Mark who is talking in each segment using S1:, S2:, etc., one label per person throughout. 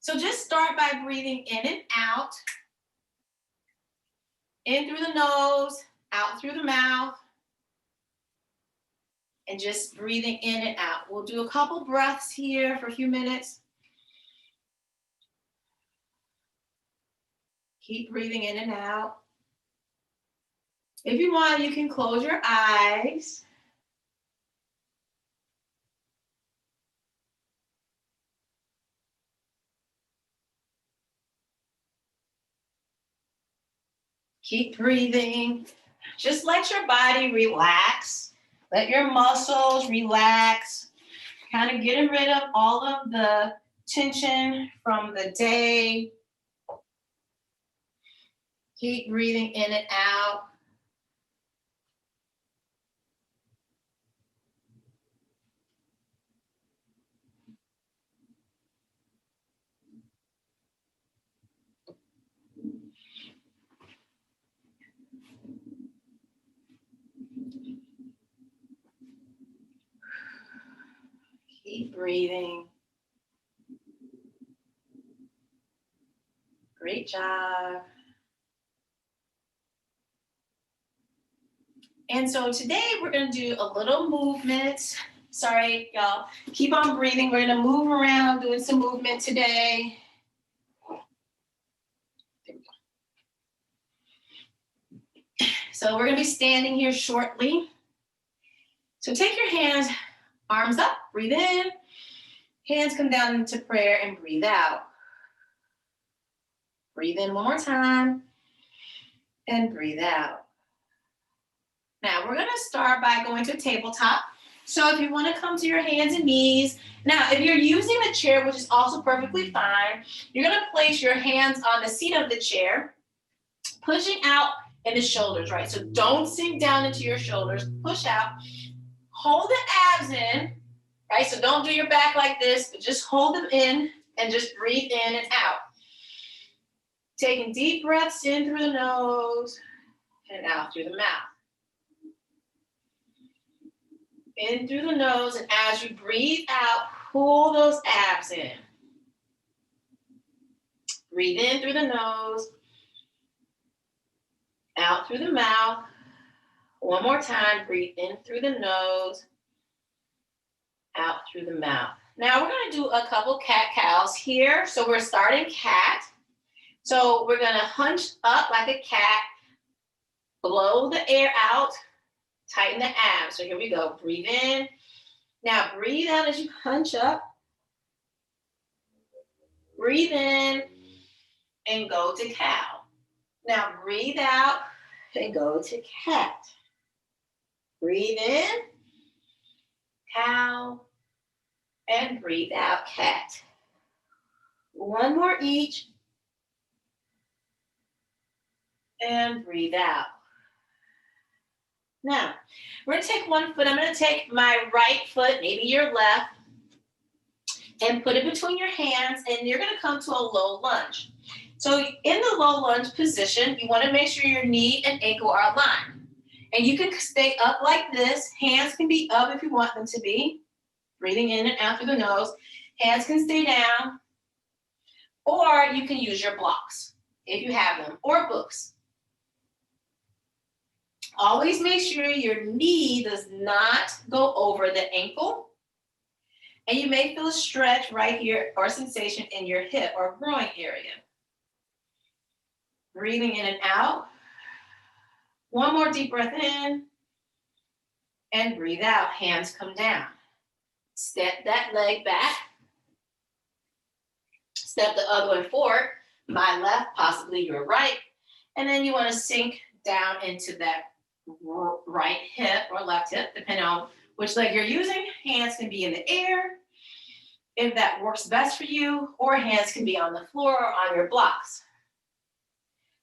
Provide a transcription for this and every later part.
S1: So just start by breathing in and out. In through the nose, out through the mouth. And just breathing in and out. We'll do a couple breaths here for a few minutes. Keep breathing in and out. If you want, you can close your eyes. Keep breathing. Just let your body relax. Let your muscles relax. Kind of getting rid of all of the tension from the day. Keep breathing in and out. Keep breathing. Great job. And so today we're going to do a little movement. Sorry, y'all. Keep on breathing. We're going to move around, doing some movement today. So we're going to be standing here shortly. So take your hands, arms up, breathe in. Hands come down into prayer and breathe out. Breathe in one more time and breathe out. Now we're going to start by going to a tabletop. So if you want to come to your hands and knees, now if you're using the chair, which is also perfectly fine, you're going to place your hands on the seat of the chair, pushing out in the shoulders, right? So don't sink down into your shoulders, push out, hold the abs in, right? So don't do your back like this, but just hold them in and just breathe in and out. Taking deep breaths in through the nose and out through the mouth. In through the nose, and as you breathe out, pull those abs in. Breathe in through the nose, out through the mouth. One more time, breathe in through the nose, out through the mouth. Now we're going to do a couple cat-cows here. So we're starting cat. So we're going to hunch up like a cat, blow the air out, tighten the abs. So here we go. Breathe in. Now breathe out as you hunch up. Breathe in and go to cow. Now breathe out and go to cat. Breathe in, cow, and breathe out, cat. One more each. And breathe out. Now, we're going to take one foot. I'm going to take my right foot, maybe your left, and put it between your hands, and you're going to come to a low lunge. So in the low lunge position, you want to make sure your knee and ankle are aligned. And you can stay up like this. Hands can be up if you want them to be. Breathing in and out through the nose. Hands can stay down. Or you can use your blocks if you have them, or books. Always make sure your knee does not go over the ankle. And you may feel a stretch right here or sensation in your hip or groin area. Breathing in and out. One more deep breath in. And breathe out. Hands come down. Step that leg back. Step the other one forward. My left, possibly your right. And then you want to sink down into that right hip or left hip, depending on which leg you're using. Hands can be in the air, if that works best for you, or hands can be on the floor or on your blocks.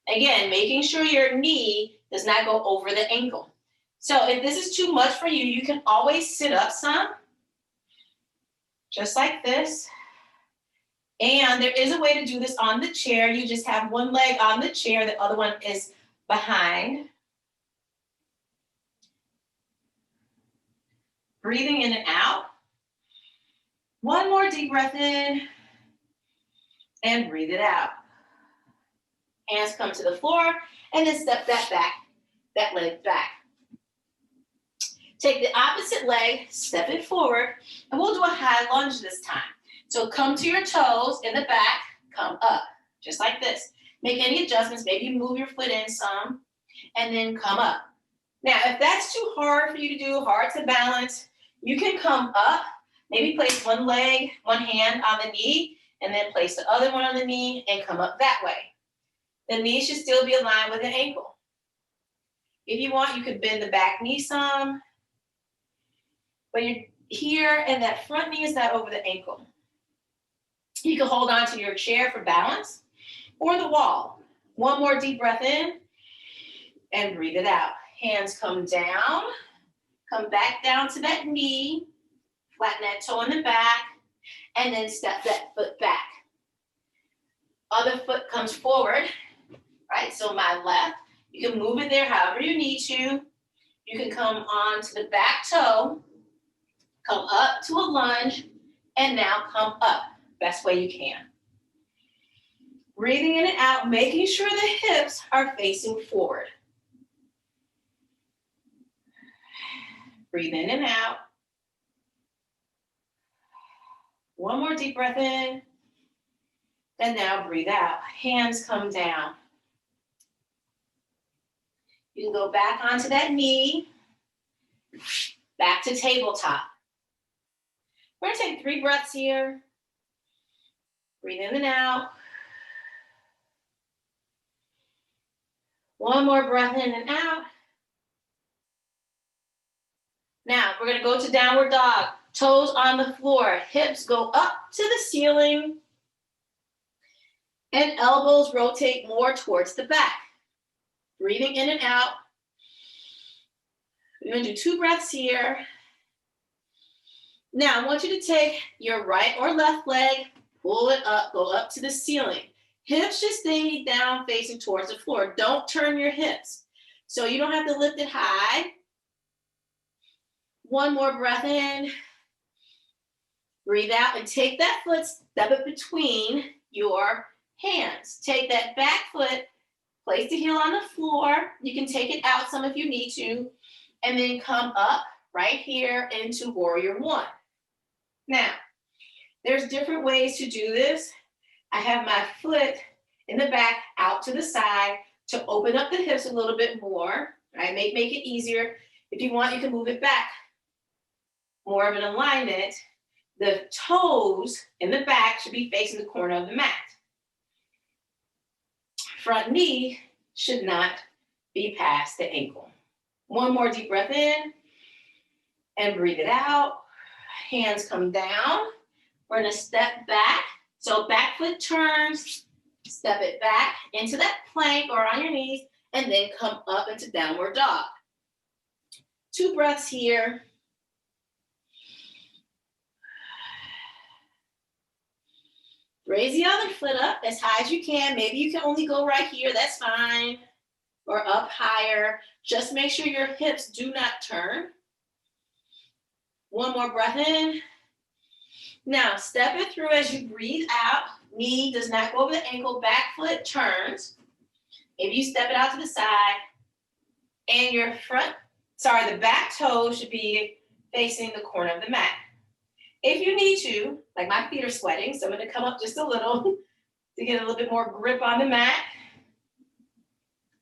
S1: Again, making sure your knee does not go over the ankle. So if this is too much for you, you can always sit up some, just like this. And there is a way to do this on the chair. You just have one leg on the chair, the other one is behind. Breathing in and out. One more deep breath in. and breathe it out. Hands come to the floor, and then step that leg back. Take the opposite leg, step it forward, and we'll do a high lunge this time. So come to your toes in the back, come up, just like this. Make any adjustments, maybe move your foot in some, and then come up. Now, if that's too hard for you to do, hard to balance, you can come up, maybe place one leg, one hand on the knee, and then place the other one on the knee and come up that way. The knee should still be aligned with the ankle. If you want, you could bend the back knee some, but you're here and that front knee is not over the ankle. You can hold on to your chair for balance or the wall. One more deep breath in and breathe it out. Hands come down, come back down to that knee, flatten that toe in the back, and then step that foot back. Other foot comes forward, right? So my left, you can move it there however you need to. You can come on to the back toe, come up to a lunge, and now come up. Best way you can. Breathing in and out, making sure the hips are facing forward. Breathe in and out. One more deep breath in. And now breathe out. Hands come down. You can go back onto that knee. Back to tabletop. We're going to take 3 breaths here. Breathe in and out. One more breath in and out. Now, we're going to go to downward dog. Toes on the floor. Hips go up to the ceiling. And elbows rotate more towards the back. Breathing in and out. We're going to do 2 breaths here. Now, I want you to take your right or left leg, pull it up, go up to the ceiling. Hips should stay down facing towards the floor. Don't turn your hips. So you don't have to lift it high. One more breath in. Breathe out and take that foot, step it between your hands. Take that back foot, place the heel on the floor. You can take it out some if you need to, and then come up right here into warrior one. Now, there's different ways to do this. I have my foot in the back out to the side to open up the hips a little bit more. Right? Make it easier. If you want, you can move it back. More of an alignment. The toes in the back should be facing the corner of the mat. Front knee should not be past the ankle. One more deep breath in and breathe it out. Hands come down. We're going to step back. So back foot turns, step it back into that plank or on your knees, and then come up into downward dog. 2 breaths here. Raise the other foot up as high as you can. Maybe you can only go right here, that's fine. Or up higher. Just make sure your hips do not turn. One more breath in. Now, step it through as you breathe out. Knee does not go over the ankle, back foot turns. Maybe you step it out to the side. And your the back toe should be facing the corner of the mat. If you need to, like my feet are sweating, so I'm going to come up just a little to get a little bit more grip on the mat.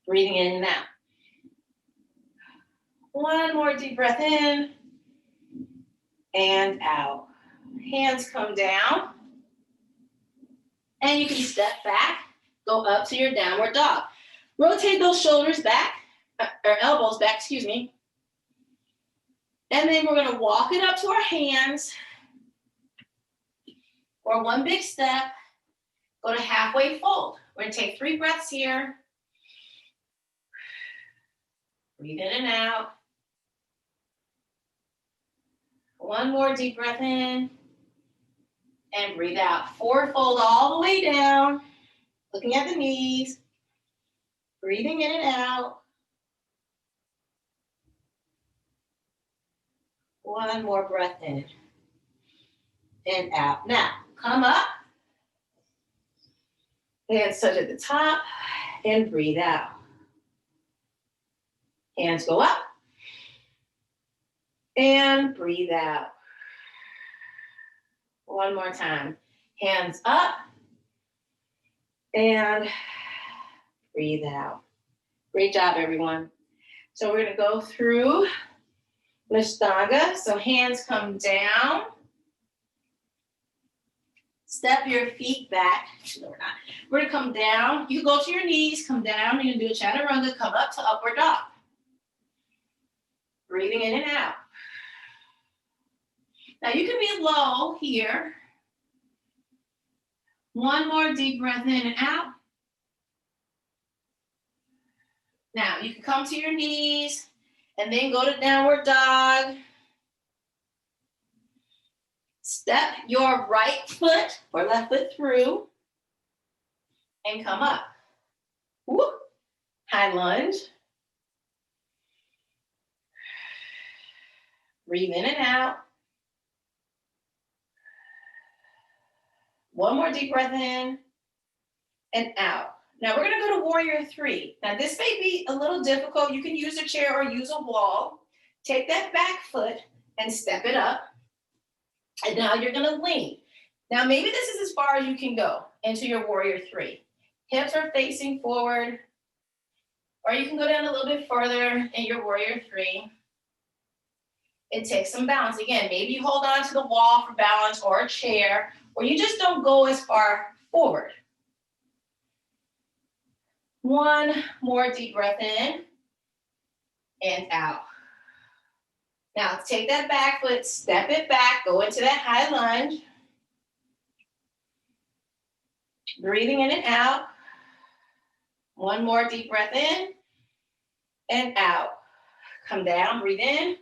S1: Breathing in and out. One more deep breath in and out. Hands come down. And you can step back, go up to your downward dog. Rotate those shoulders back, or elbows back, excuse me. And then we're going to walk it up to our hands. Or one big step, go to halfway fold. We're going to take 3 breaths here. Breathe in and out. One more deep breath in. And breathe out. Forward fold all the way down. Looking at the knees. Breathing in and out. One more breath in. And out. Now, come up. Hands touch at the top and breathe out. Hands go up and breathe out. One more time. Hands up and breathe out. Great job, everyone. So we're going to go through Ashtanga. So hands come down. Step your feet back. No, we're not. We're going to come down. You can go to your knees, come down. You're going to do a chaturanga, come up to upward dog. Breathing in and out. Now you can be low here. One more deep breath in and out. Now you can come to your knees and then go to downward dog. Step your right foot or left foot through and come up. Woo. High lunge. Breathe in and out. One more deep breath in and out. Now we're going to go to warrior three. Now this may be a little difficult. You can use a chair or use a wall. Take that back foot and step it up. And now you're going to lean. Now maybe this is as far as you can go into your warrior three. Hips are facing forward. Or you can go down a little bit further in your warrior three. It takes some balance. Again, maybe you hold on to the wall for balance or a chair, or you just don't go as far forward. One more deep breath in and out. Now take that back foot, step it back, go into that high lunge. Breathing in and out. One more deep breath in and out. Come down, breathe in,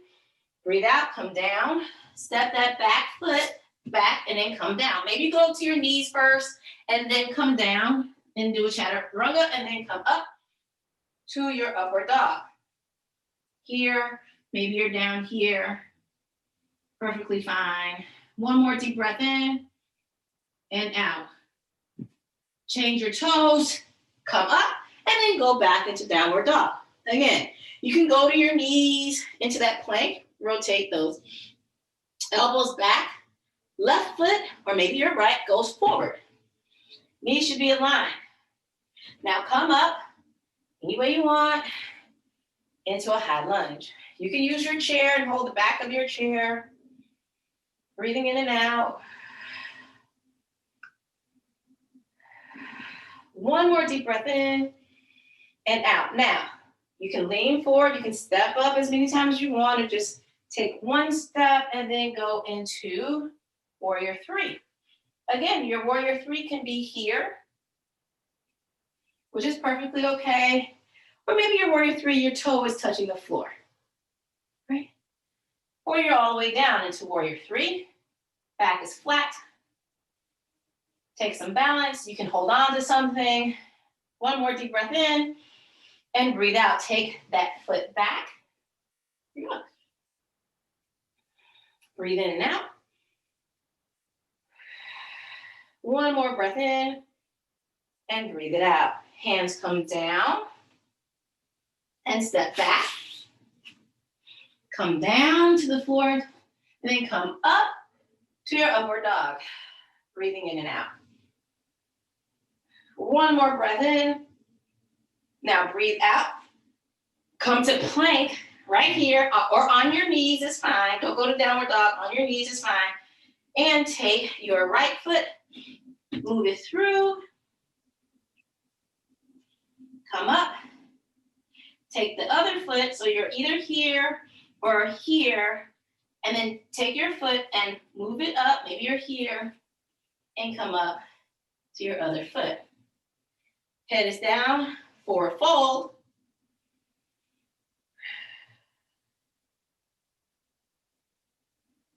S1: breathe out, come down. Step that back foot back and then come down. Maybe go to your knees first and then come down and do a chaturanga and then come up to your upward dog. Here, maybe you're down here. Perfectly fine. One more deep breath in and out. Change your toes, come up, and then go back into downward dog. Again, you can go to your knees into that plank, rotate those elbows back, left foot, or maybe your right goes forward. Knees should be aligned. Now come up any way you want into a high lunge. You can use your chair and hold the back of your chair. Breathing in and out. One more deep breath in and out. Now, you can lean forward. You can step up as many times as you want, or just take one step and then go into warrior three. Again, your warrior three can be here, which is perfectly okay. Or maybe your warrior three, your toe is touching the floor, right? Or you're all the way down into warrior three. Back is flat. Take some balance. You can hold on to something. One more deep breath in and breathe out. Take that foot back. Here you go. Breathe in and out. One more breath in and breathe it out. Hands come down and step back. Come down to the floor and then come up to your upward dog. Breathing in and out. One more breath in. Now breathe out. Come to plank right here or on your knees is fine. Don't go to downward dog. On your knees is fine. And take your right foot, move it through. Come up. Take the other foot, so you're either here or here, and then take your foot and move it up. Maybe you're here and come up to your other foot. Head is down, forward fold.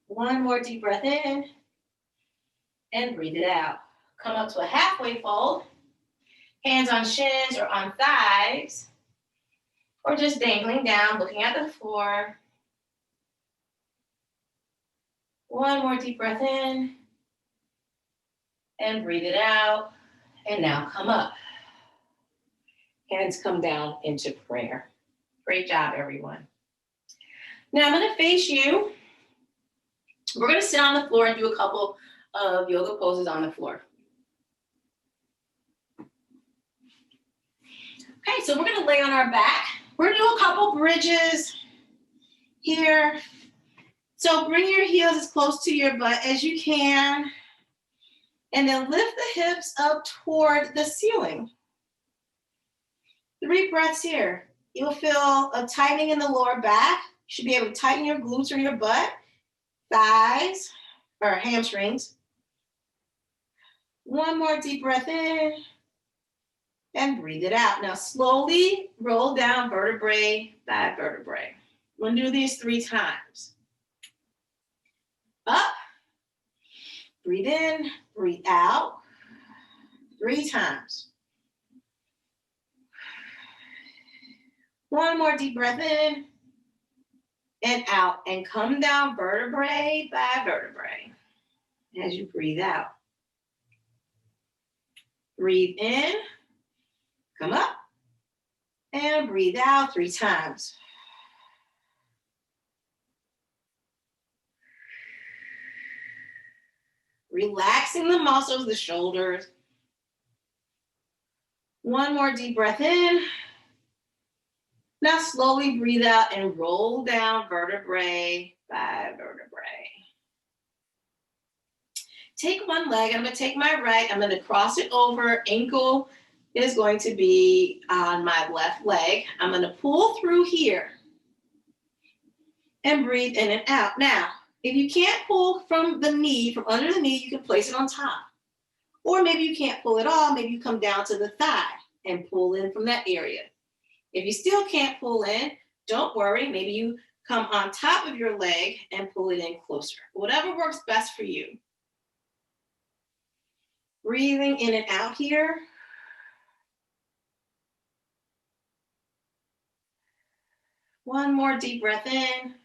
S1: One more deep breath in and breathe it out. Come up to a halfway fold. Hands on shins or on thighs, or just dangling down, looking at the floor. One more deep breath in and breathe it out. And now come up. Hands come down into prayer. Great job, everyone. Now I'm going to face you. We're going to sit on the floor and do a couple of yoga poses on the floor. Okay, so we're going to lay on our back. We're going to do a couple bridges here. So bring your heels as close to your butt as you can. And then lift the hips up toward the ceiling. 3 breaths here. You'll feel a tightening in the lower back. You should be able to tighten your glutes or your butt, thighs, or hamstrings. 1 more deep breath in. And breathe it out. Now slowly roll down vertebrae by vertebrae. We're going to do these 3 times. Up. Breathe in, breathe out. 3 times. 1 more deep breath in and out. And come down vertebrae by vertebrae as you breathe out. Breathe in. Come up and breathe out 3 times. Relaxing the muscles, the shoulders. 1 more deep breath in. Now slowly breathe out and roll down vertebrae by vertebrae. Take 1 leg. I'm going to take my right. I'm going to cross it over. Ankle is going to be on my left leg. I'm going to pull through here and breathe in and out. Now, if you can't pull from the knee, from under the knee, you can place it on top. Or maybe you can't pull it all. Maybe you come down to the thigh and pull in from that area. If you still can't pull in, don't worry. Maybe you come on top of your leg and pull it in closer. Whatever works best for you. Breathing in and out here. 1 more deep breath in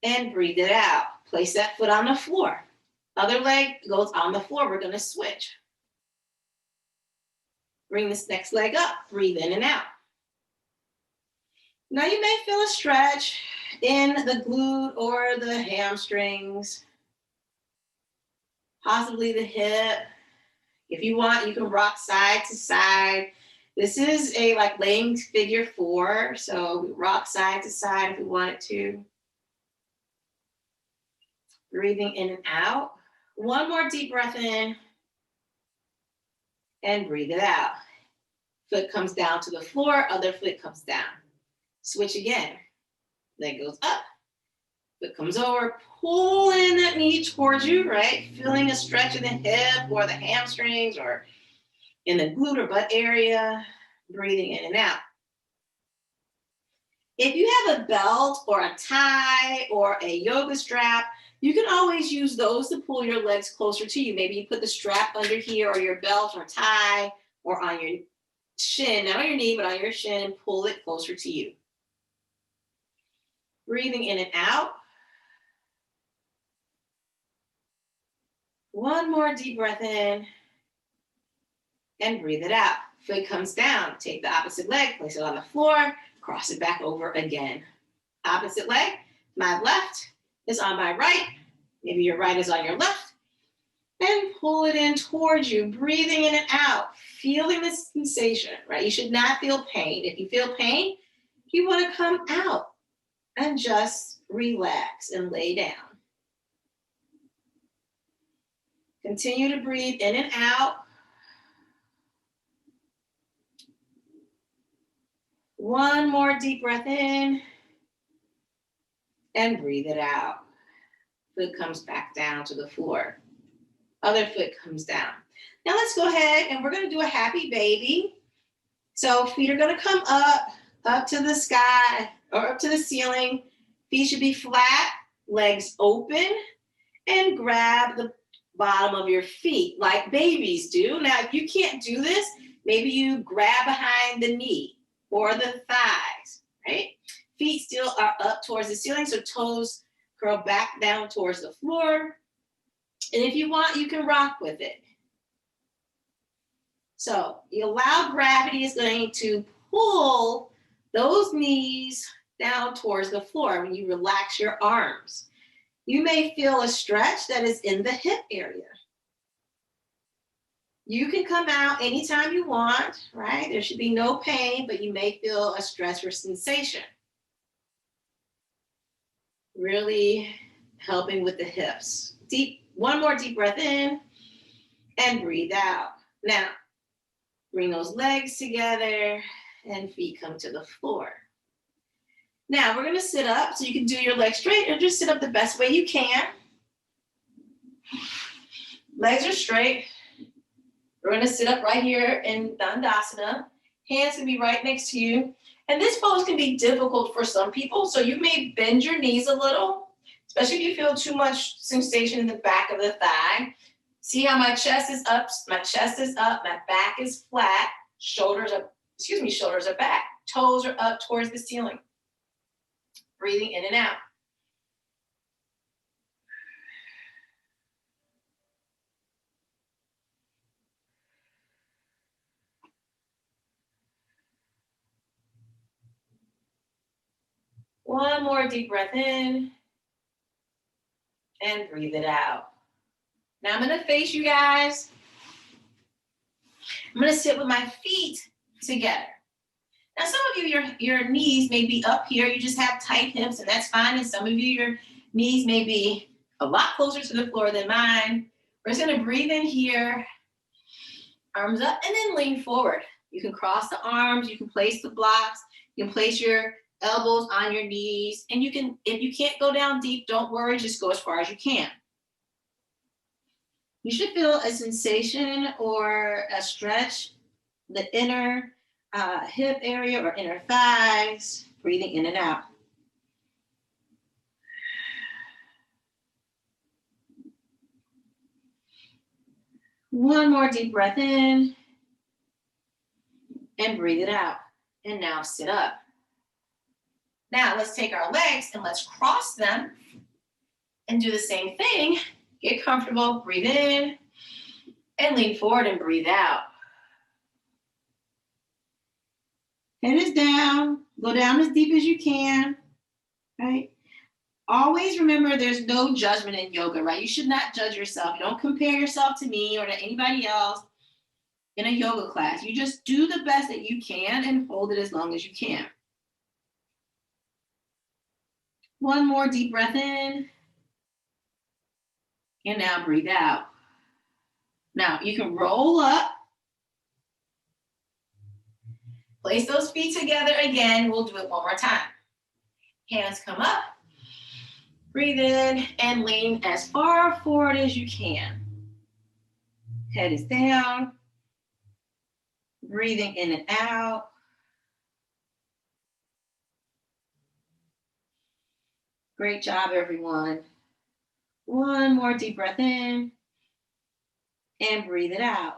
S1: and breathe it out. Place that foot on the floor. Other leg goes on the floor. We're going to switch. Bring this next leg up. Breathe in and out. Now you may feel a stretch in the glute or the hamstrings, possibly the hip. If you want, you can rock side to side. This is a laying figure 4, so we rock side to side if we wanted to. Breathing in and out. 1 more deep breath in and breathe it out. Foot comes down to the floor, other foot comes down. Switch again. Leg goes up, foot comes over, pull in that knee towards you, right? Feeling a stretch in the hip or the hamstrings or in the glute or butt area, breathing in and out. If you have a belt or a tie or a yoga strap, you can always use those to pull your legs closer to you. Maybe you put the strap under here or your belt or tie or on your shin, not on your knee, but on your shin, and pull it closer to you. Breathing in and out. 1 more deep breath in and breathe it out. Foot comes down. Take the opposite leg, place it on the floor, cross it back over again. Opposite leg, my left is on my right. Maybe your right is on your left. And pull it in towards you, breathing in and out, feeling the sensation, right? You should not feel pain. If you feel pain, you want to come out and just relax and lay down. Continue to breathe in and out. 1 more deep breath in and breathe it out. Foot comes back down to the floor. Other foot comes down. Now let's go ahead and we're going to do a happy baby. So feet are going to come up to the sky or up to the ceiling. Feet should be flat, legs open, and grab the bottom of your feet like babies do. Now, if you can't do this, maybe you grab behind the knee or the thighs, right? Feet still are up towards the ceiling, so toes curl back down towards the floor. And if you want, you can rock with it. So you allow gravity is going to pull those knees down towards the floor when you relax your arms. You may feel a stretch that is in the hip area. You can come out anytime you want, right? There should be no pain, but you may feel a stretch or sensation. Really helping with the hips. One more deep breath in and breathe out. Now, bring those legs together and feet come to the floor. Now, we're going to sit up so you can do your legs straight or just sit up the best way you can. Legs are straight. We're going to sit up right here in Dandasana. Hands can be right next to you. And this pose can be difficult for some people, so you may bend your knees a little, especially if you feel too much sensation in the back of the thigh. See how my chest is up, my back is flat, shoulders are back, toes are up towards the ceiling. Breathing in and out. One more deep breath in and breathe it out. Now I'm going to face you guys. I'm going to sit with my feet together. Now, some of you, your knees may be up here. You just have tight hips, and that's fine. And some of you, your knees may be a lot closer to the floor than mine. We're just going to breathe in here, arms up, and then lean forward. You can cross the arms. You can place the blocks. You can place your elbows on your knees. And you can, if you can't go down deep, don't worry. Just go as far as you can. You should feel a sensation or a stretch, the inner hip area or inner thighs, breathing in and out. One more deep breath in and breathe it out. And now sit up. Now let's take our legs and let's cross them and do the same thing. Get comfortable, breathe in and lean forward and breathe out. Head is down, go down as deep as you can, right? Always remember there's no judgment in yoga, right? You should not judge yourself. You don't compare yourself to me or to anybody else in a yoga class. You just do the best that you can and hold it as long as you can. One more deep breath in. And now breathe out. Now you can roll up. Place those feet together again. We'll do it one more time. Hands come up. Breathe in and lean as far forward as you can. Head is down. Breathing in and out. Great job, everyone. One more deep breath in and breathe it out.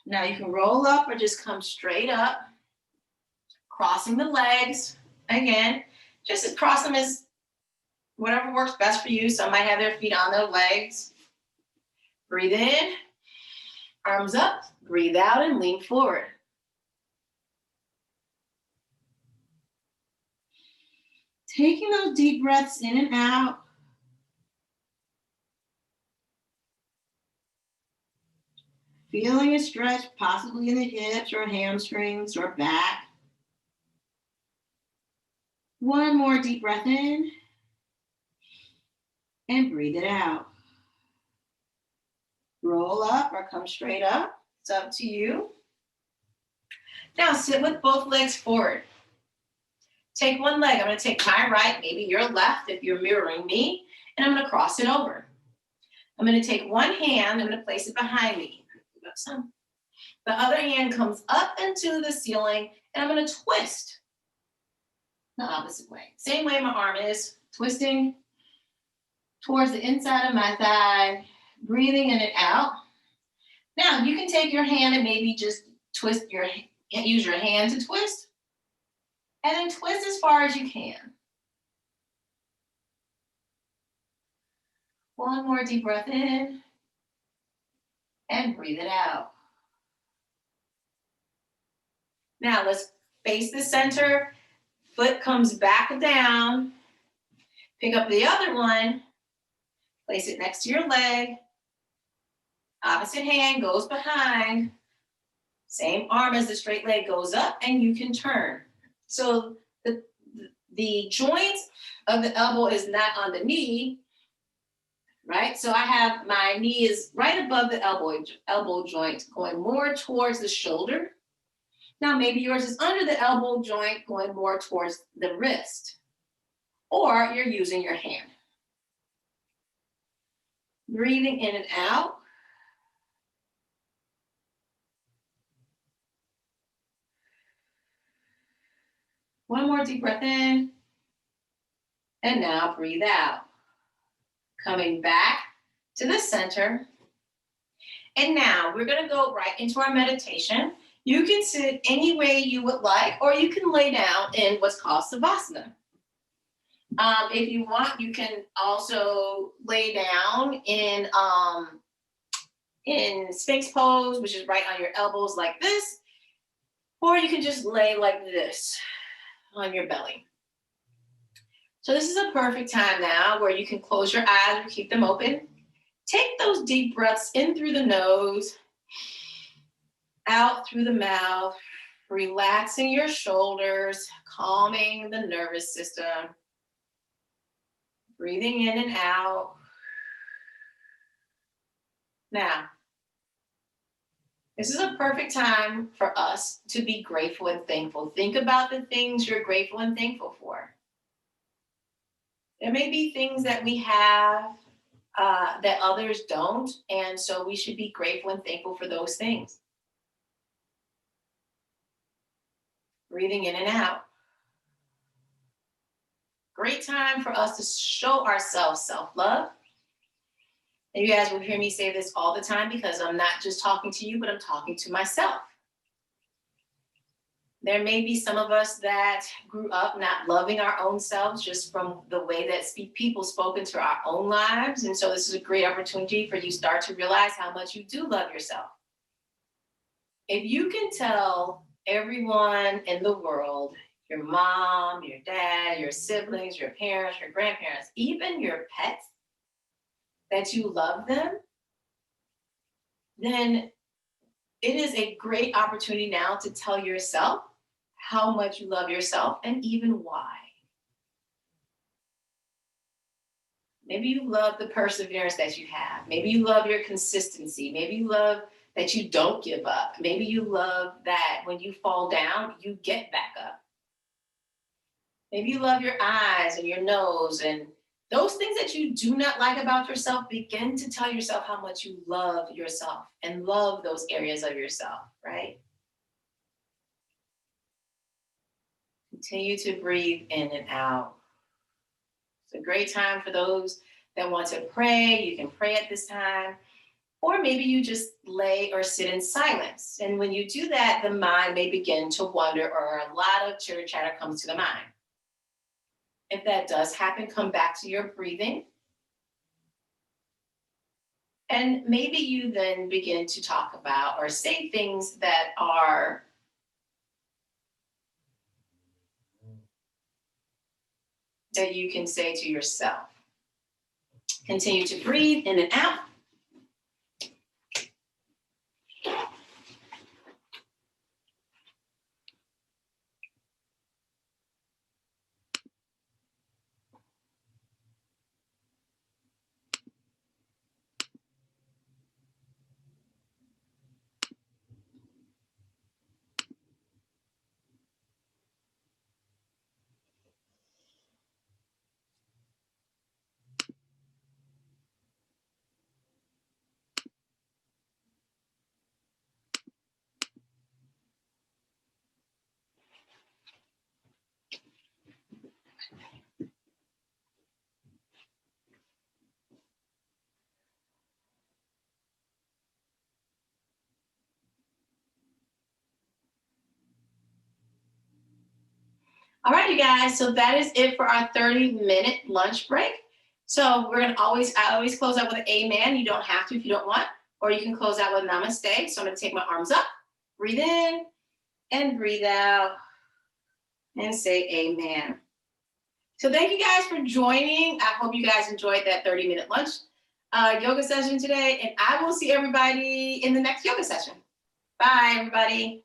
S1: Now you can roll up or just come straight up, crossing the legs. Again, just cross them as whatever works best for you. Some might have their feet on their legs. Breathe in, arms up, breathe out and lean forward. Taking those deep breaths in and out. Feeling a stretch possibly in the hips or hamstrings or back. One more deep breath in and breathe it out. Roll up or come straight up. It's up to you. Now sit with both legs forward. Take one leg. I'm going to take my right, maybe your left if you're mirroring me, and I'm going to cross it over. I'm going to take one hand. I'm going to place it behind me. The other hand comes up into the ceiling, and I'm going to twist the opposite way. Same way my arm is, twisting towards the inside of my thigh, breathing in and out. Now, you can take your hand and maybe just use your hand to twist, and then twist as far as you can. One more deep breath in, and breathe it out. Now let's face the center. Foot comes back down. Pick up the other one. Place it next to your leg. Opposite hand goes behind. Same arm as the straight leg goes up, and you can turn. So the joint of the elbow is not on the knee, right? So I have my knee is right above the elbow joint, going more towards the shoulder. Now maybe yours is under the elbow joint, going more towards the wrist, or you're using your hand. Breathing in and out. One more deep breath in. And now breathe out. Coming back to the center. And now we're going to go right into our meditation. You can sit any way you would like, or you can lay down in what's called Savasana. If you want, you can also lay down in Sphinx pose, which is right on your elbows like this, or you can just lay like this on your belly. So this is a perfect time now where you can close your eyes or keep them open. Take those deep breaths in through the nose, out through the mouth, relaxing your shoulders, calming the nervous system. Breathing in and out. Now, this is a perfect time for us to be grateful and thankful. Think about the things you're grateful and thankful for. There may be things that we have that others don't, and so we should be grateful and thankful for those things. Breathing in and out. Great time for us to show ourselves self-love. And you guys will hear me say this all the time because I'm not just talking to you, but I'm talking to myself. There may be some of us that grew up not loving our own selves just from the way that people spoke into our own lives. And so this is a great opportunity for you to start to realize how much you do love yourself. If you can tell everyone in the world, your mom, your dad, your siblings, your parents, your grandparents, even your pets, that you love them, then it is a great opportunity now to tell yourself how much you love yourself and even why. Maybe you love the perseverance that you have. Maybe you love your consistency. Maybe you love that you don't give up. Maybe you love that when you fall down, you get back up. Maybe you love your eyes and your nose, and those things that you do not like about yourself, begin to tell yourself how much you love yourself and love those areas of yourself, right? Continue to breathe in and out. It's a great time for those that want to pray. You can pray at this time. Or maybe you just lay or sit in silence. And when you do that, the mind may begin to wander, or a lot of chitter chatter comes to the mind. If that does happen, come back to your breathing. And maybe you then begin to talk about or say things that are that you can say to yourself. Continue to breathe in and out. All right, you guys, so that is it for our 30-minute lunch break. So I always close out with an amen. You don't have to if you don't want, or you can close out with namaste. So I'm gonna take my arms up, breathe in, and breathe out and say amen. So thank you guys for joining. I hope you guys enjoyed that 30-minute lunch yoga session today, and I will see everybody in the next yoga session. Bye, everybody.